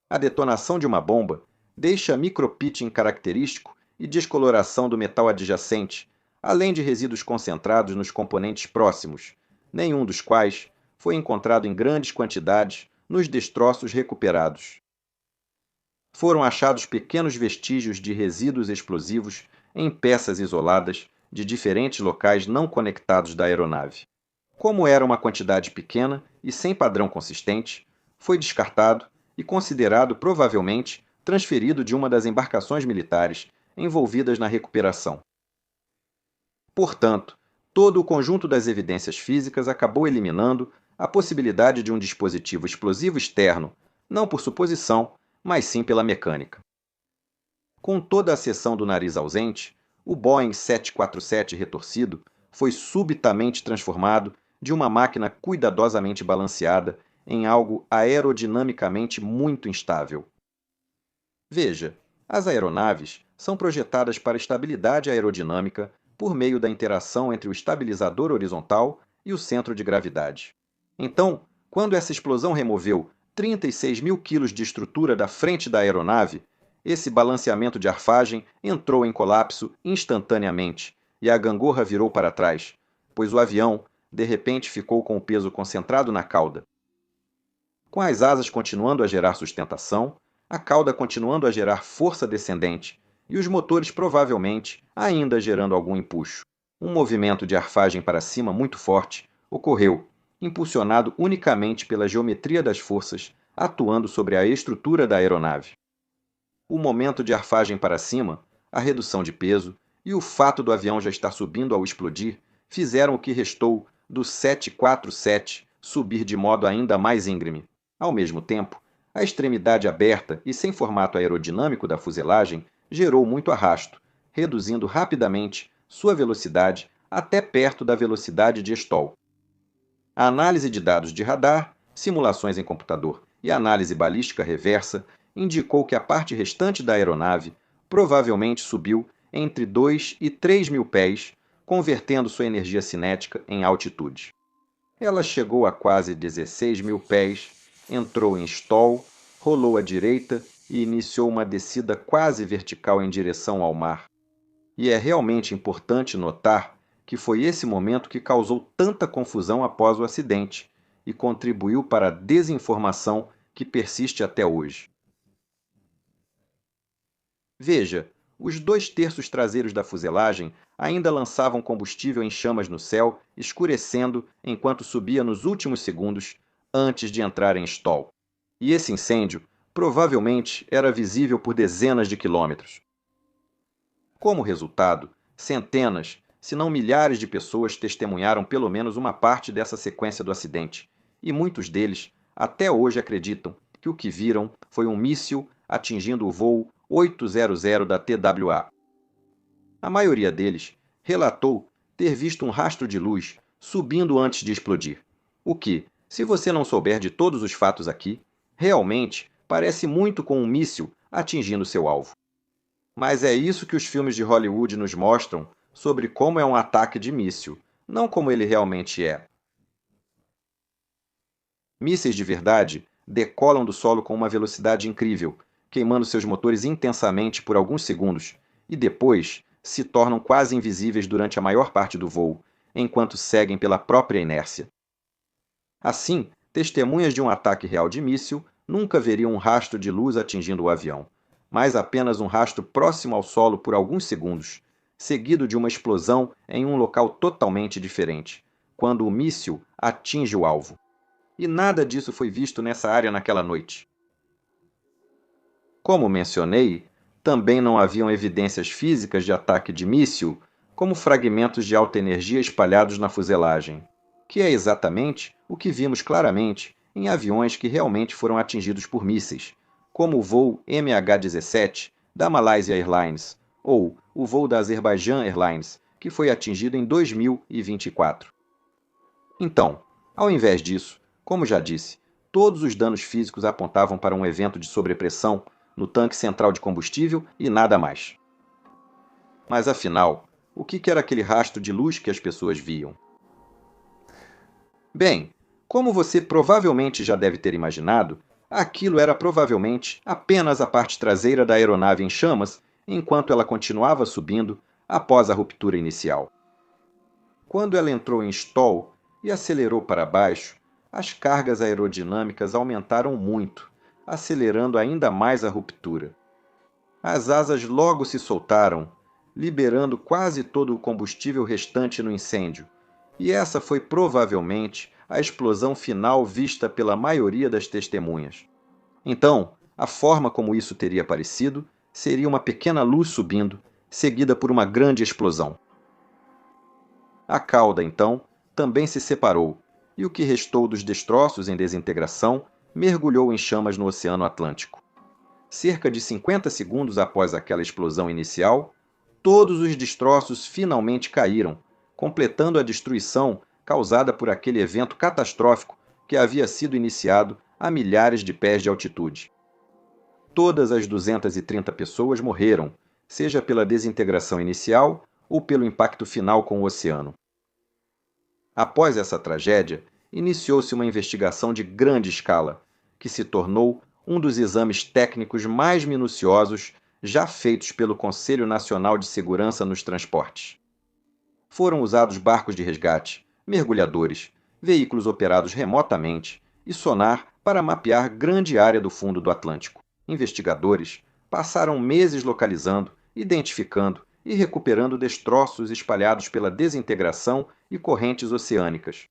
S1: A detonação de uma bomba deixa micropitching característico e descoloração do metal adjacente, além de resíduos concentrados nos componentes próximos, nenhum dos quais foi encontrado em grandes quantidades nos destroços recuperados. Foram achados pequenos vestígios de resíduos explosivos em peças isoladas de diferentes locais não conectados da aeronave. Como era uma quantidade pequena e sem padrão consistente, foi descartado e considerado provavelmente transferido de uma das embarcações militares envolvidas na recuperação. Portanto, todo o conjunto das evidências físicas acabou eliminando a possibilidade de um dispositivo explosivo externo, não por suposição, mas sim pela mecânica. Com toda a seção do nariz ausente, o Boeing 747 retorcido foi subitamente transformado de uma máquina cuidadosamente balanceada em algo aerodinamicamente muito instável. Veja, as aeronaves são projetadas para estabilidade aerodinâmica por meio da interação entre o estabilizador horizontal e o centro de gravidade. Então, quando essa explosão removeu 36 mil quilos de estrutura da frente da aeronave, esse balanceamento de arfagem entrou em colapso instantaneamente e a gangorra virou para trás, pois o avião, de repente, ficou com o peso concentrado na cauda. Com as asas continuando a gerar sustentação, a cauda continuando a gerar força descendente e os motores provavelmente ainda gerando algum empuxo. Um movimento de arfagem para cima muito forte ocorreu, impulsionado unicamente pela geometria das forças atuando sobre a estrutura da aeronave. O momento de arfagem para cima, a redução de peso e o fato do avião já estar subindo ao explodir fizeram o que restou do 747 subir de modo ainda mais íngreme. Ao mesmo tempo, a extremidade aberta e sem formato aerodinâmico da fuselagem gerou muito arrasto, reduzindo rapidamente sua velocidade até perto da velocidade de stall. A análise de dados de radar, simulações em computador e análise balística reversa indicou que a parte restante da aeronave provavelmente subiu entre 2 e 3 mil pés, convertendo sua energia cinética em altitude. Ela chegou a quase 16 mil pés, entrou em stall, rolou à direita e iniciou uma descida quase vertical em direção ao mar. E é realmente importante notar que foi esse momento que causou tanta confusão após o acidente e contribuiu para a desinformação que persiste até hoje. Veja, os 2/3 traseiros da fuselagem ainda lançavam combustível em chamas no céu, escurecendo enquanto subia nos últimos segundos antes de entrar em stall. E esse incêndio provavelmente era visível por dezenas de quilômetros. Como resultado, centenas, se não milhares de pessoas testemunharam pelo menos uma parte dessa sequência do acidente, e muitos deles até hoje acreditam que o que viram foi um míssil atingindo o voo 800 da TWA. A maioria deles relatou ter visto um rastro de luz subindo antes de explodir, o que, se você não souber de todos os fatos aqui, realmente parece muito com um míssil atingindo seu alvo. Mas é isso que os filmes de Hollywood nos mostram sobre como é um ataque de míssil, não como ele realmente é. Mísseis de verdade decolam do solo com uma velocidade incrível, queimando seus motores intensamente por alguns segundos, e depois se tornam quase invisíveis durante a maior parte do voo, enquanto seguem pela própria inércia. Assim, testemunhas de um ataque real de míssil nunca veriam um rastro de luz atingindo o avião, mas apenas um rastro próximo ao solo por alguns segundos, seguido de uma explosão em um local totalmente diferente, quando o míssil atinge o alvo. E nada disso foi visto nessa área naquela noite. Como mencionei, também não haviam evidências físicas de ataque de míssil, como fragmentos de alta energia espalhados na fuselagem, que é exatamente o que vimos claramente em aviões que realmente foram atingidos por mísseis, como o voo MH17 da Malaysia Airlines ou o voo da Azerbaijan Airlines, que foi atingido em 2024. Então, ao invés disso, como já disse, todos os danos físicos apontavam para um evento de sobrepressão no tanque central de combustível e nada mais. Mas afinal, o que era aquele rastro de luz que as pessoas viam? Bem, como você provavelmente já deve ter imaginado, aquilo era provavelmente apenas a parte traseira da aeronave em chamas enquanto ela continuava subindo após a ruptura inicial. Quando ela entrou em stall e acelerou para baixo, as cargas aerodinâmicas aumentaram muito, acelerando ainda mais a ruptura. As asas logo se soltaram, liberando quase todo o combustível restante no incêndio, e essa foi provavelmente a explosão final vista pela maioria das testemunhas. Então, a forma como isso teria aparecido seria uma pequena luz subindo, seguida por uma grande explosão. A cauda, então, também se separou, e o que restou dos destroços em desintegração mergulhou em chamas no Oceano Atlântico. Cerca de 50 segundos após aquela explosão inicial, todos os destroços finalmente caíram, completando a destruição causada por aquele evento catastrófico que havia sido iniciado a milhares de pés de altitude. Todas as 230 pessoas morreram, seja pela desintegração inicial ou pelo impacto final com o oceano. Após essa tragédia, iniciou-se uma investigação de grande escala, que se tornou um dos exames técnicos mais minuciosos já feitos pelo Conselho Nacional de Segurança nos Transportes. Foram usados barcos de resgate, mergulhadores, veículos operados remotamente e sonar para mapear grande área do fundo do Atlântico. Investigadores passaram meses localizando, identificando e recuperando destroços espalhados pela desintegração e correntes oceânicas.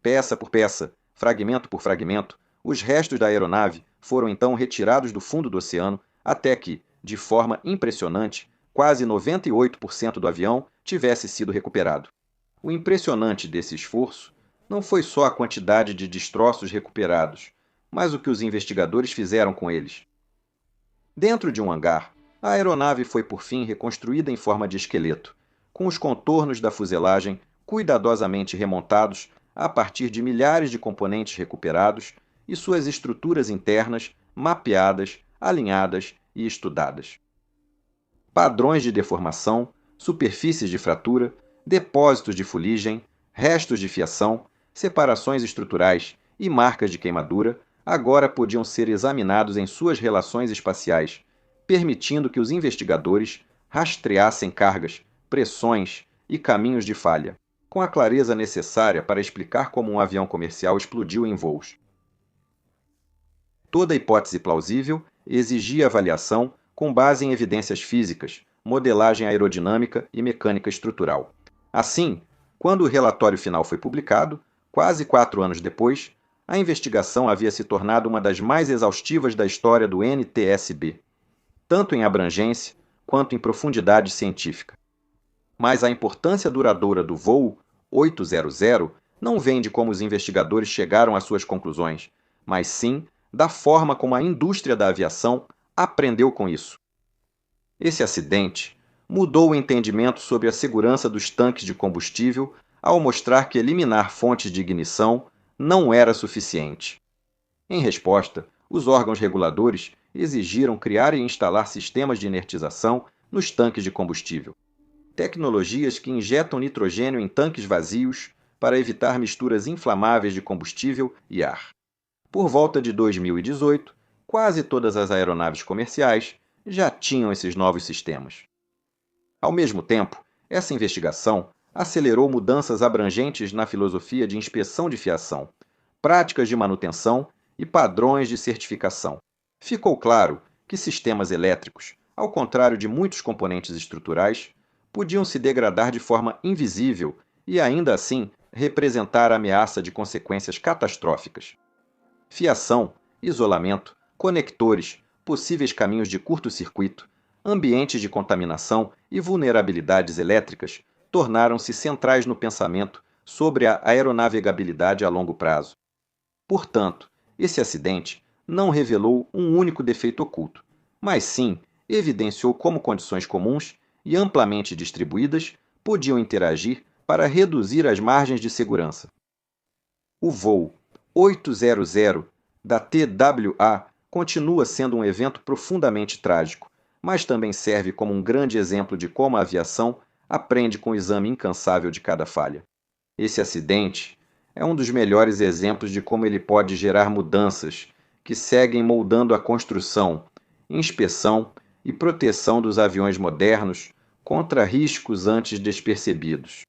S1: Peça por peça, fragmento por fragmento, os restos da aeronave foram então retirados do fundo do oceano até que, de forma impressionante, quase 98% do avião tivesse sido recuperado. O impressionante desse esforço não foi só a quantidade de destroços recuperados, mas o que os investigadores fizeram com eles. Dentro de um hangar, a aeronave foi por fim reconstruída em forma de esqueleto, com os contornos da fuselagem cuidadosamente remontados a partir de milhares de componentes recuperados e suas estruturas internas mapeadas, alinhadas e estudadas. Padrões de deformação, superfícies de fratura, depósitos de fuligem, restos de fiação, separações estruturais e marcas de queimadura agora podiam ser examinados em suas relações espaciais, permitindo que os investigadores rastreassem cargas, pressões e caminhos de falha, com a clareza necessária para explicar como um avião comercial explodiu em voos. Toda hipótese plausível exigia avaliação com base em evidências físicas, modelagem aerodinâmica e mecânica estrutural. Assim, quando o relatório final foi publicado, quase 4 anos depois, a investigação havia se tornado uma das mais exaustivas da história do NTSB, tanto em abrangência quanto em profundidade científica. Mas a importância duradoura do voo 800 não vem de como os investigadores chegaram às suas conclusões, mas sim da forma como a indústria da aviação aprendeu com isso. Esse acidente mudou o entendimento sobre a segurança dos tanques de combustível ao mostrar que eliminar fontes de ignição não era suficiente. Em resposta, os órgãos reguladores exigiram criar e instalar sistemas de inertização nos tanques de combustível. Tecnologias que injetam nitrogênio em tanques vazios para evitar misturas inflamáveis de combustível e ar. Por volta de 2018, quase todas as aeronaves comerciais já tinham esses novos sistemas. Ao mesmo tempo, essa investigação acelerou mudanças abrangentes na filosofia de inspeção de fiação, práticas de manutenção e padrões de certificação. Ficou claro que sistemas elétricos, ao contrário de muitos componentes estruturais, podiam se degradar de forma invisível e, ainda assim, representar ameaça de consequências catastróficas. Fiação, isolamento, conectores, possíveis caminhos de curto-circuito, ambientes de contaminação e vulnerabilidades elétricas tornaram-se centrais no pensamento sobre a aeronavegabilidade a longo prazo. Portanto, esse acidente não revelou um único defeito oculto, mas sim evidenciou como condições comuns e amplamente distribuídas podiam interagir para reduzir as margens de segurança. O voo 800 da TWA continua sendo um evento profundamente trágico, mas também serve como um grande exemplo de como a aviação aprende com o exame incansável de cada falha. Esse acidente é um dos melhores exemplos de como ele pode gerar mudanças que seguem moldando a construção, inspeção e proteção dos aviões modernos contra riscos antes despercebidos.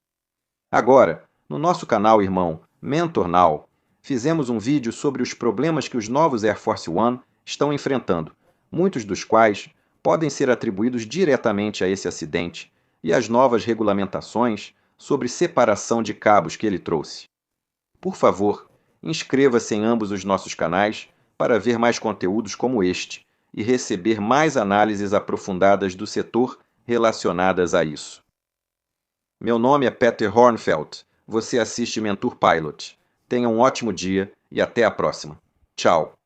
S1: Agora, no nosso canal irmão Mentor Now, fizemos um vídeo sobre os problemas que os novos Air Force One estão enfrentando, muitos dos quais podem ser atribuídos diretamente a esse acidente e às novas regulamentações sobre separação de cabos que ele trouxe. Por favor, inscreva-se em ambos os nossos canais para ver mais conteúdos como este e receber mais análises aprofundadas do setor relacionadas a isso. Meu nome é Peter Hornfeld. Você assiste Mentor Pilot. Tenha um ótimo dia e até a próxima. Tchau!